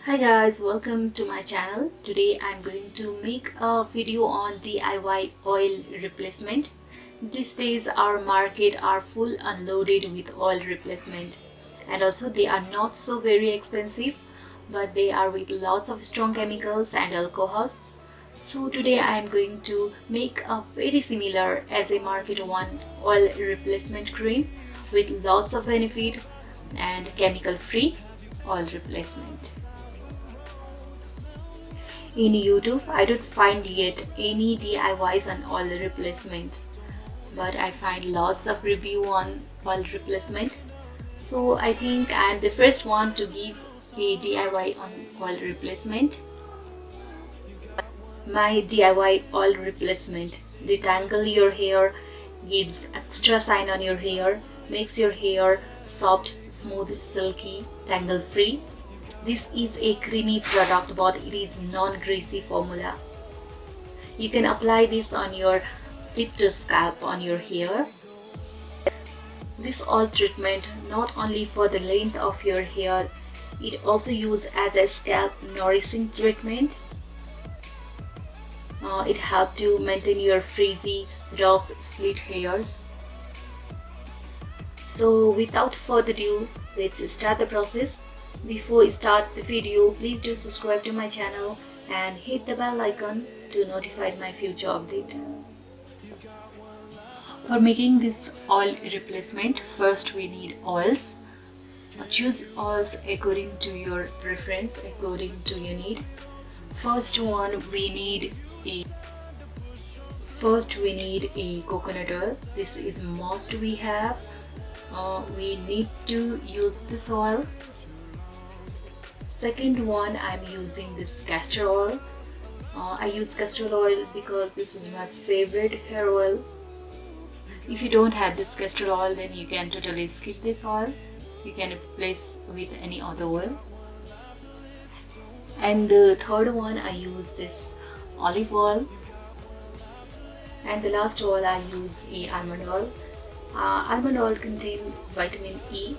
Hi guys, welcome to my channel. Today I'm going to make a video on DIY oil replacement. These days our market are full unloaded with oil replacement, and also they are not so very expensive, but they are with lots of strong chemicals and alcohols. So today I am going to make a very similar as a market one oil replacement cream with lots of benefit and chemical free oil replacement. In YouTube, I don't find yet any DIYs on oil replacement, but I find lots of review on oil replacement. So I think I'm the first one to give a DIY on oil replacement. My DIY oil replacement detangle your hair, gives extra shine on your hair, makes your hair soft, smooth, silky, tangle free. This is a creamy product, but it is non-greasy formula. You can apply this on your tip to scalp on your hair. This oil treatment not only for the length of your hair, it also used as a scalp nourishing treatment. It helps to maintain your frizzy, rough, split hairs. So without further ado, let's start the process. Before we start the video, please do subscribe to my channel and hit the bell icon to notify my future update. For making this oil replacement, first we need oils. Choose oils according to your preference, according to your need. First we need a coconut oil. This is must we have. We need to use this oil. Second one, I'm using this castor oil. I use castor oil because this is my favorite hair oil. If you don't have this castor oil, then you can totally skip this oil. You can replace with any other oil. And the third one, I use this olive oil. And the last oil, I use a almond oil. Almond oil contains vitamin E,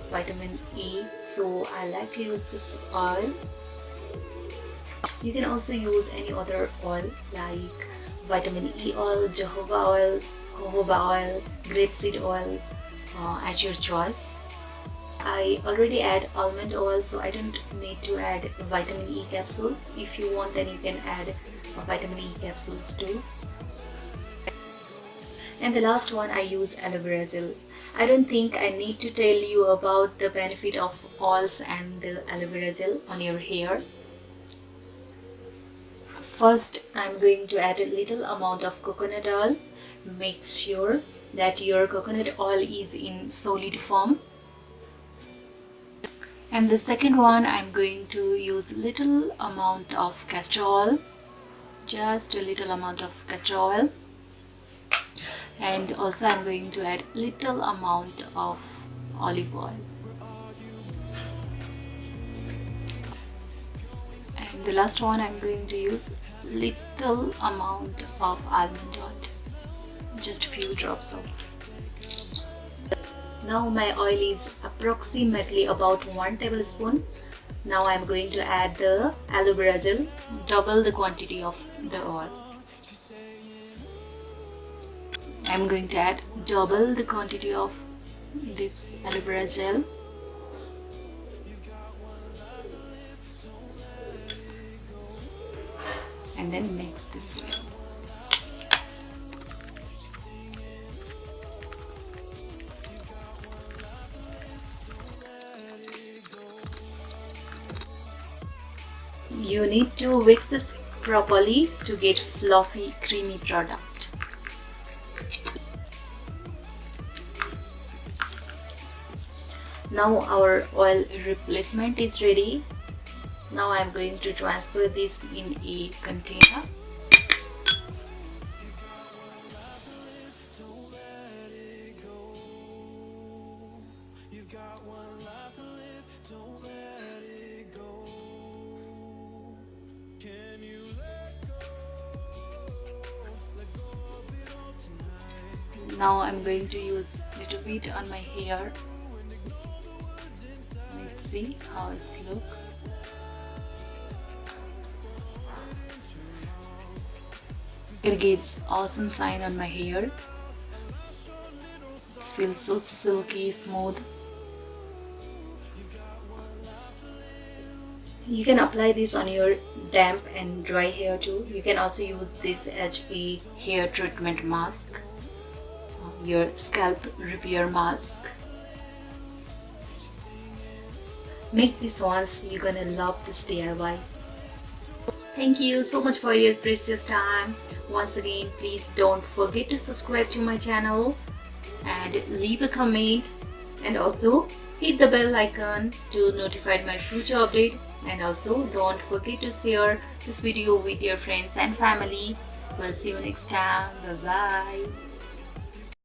so I like to use this oil. You can also use any other oil like vitamin E oil, jojoba oil, grapeseed oil, at your choice. I already add almond oil, so I don't need to add vitamin E capsule. If you want, then you can add vitamin E capsules too. And the last one, I use aloe vera gel. I don't think I need to tell you about the benefit of oils and the aloe vera gel on your hair. First, I'm going to add a little amount of coconut oil. Make sure that your coconut oil is in solid form. And the second one, I'm going to use little amount of castor oil. Just a little amount of castor oil. And also I'm going to add little amount of olive oil. And the last one, I'm going to use little amount of almond oil, just few drops of. Now my oil is approximately about 1 tablespoon. Now I'm going to add the aloe vera gel, double the quantity of the oil. I'm going to add double the quantity of this aloe vera gel. And then mix this well. You need to whisk this properly to get fluffy, creamy product. Now our oil replacement is ready. Now I'm going to transfer this in a container. Now I'm going to use a little bit on my hair. Let's see how it's look. It gives awesome shine on my hair. It feels so silky smooth. You can apply this on your damp and dry hair too. You can also use this as a hair treatment mask, your scalp repair mask. Make this once, you're gonna love this DIY. Thank you so much for your precious time. Once again, please don't forget to subscribe to my channel and leave a comment, and also hit the bell icon to notify my future update. And also don't forget to share this video with your friends and family. We'll see you next time. Bye bye.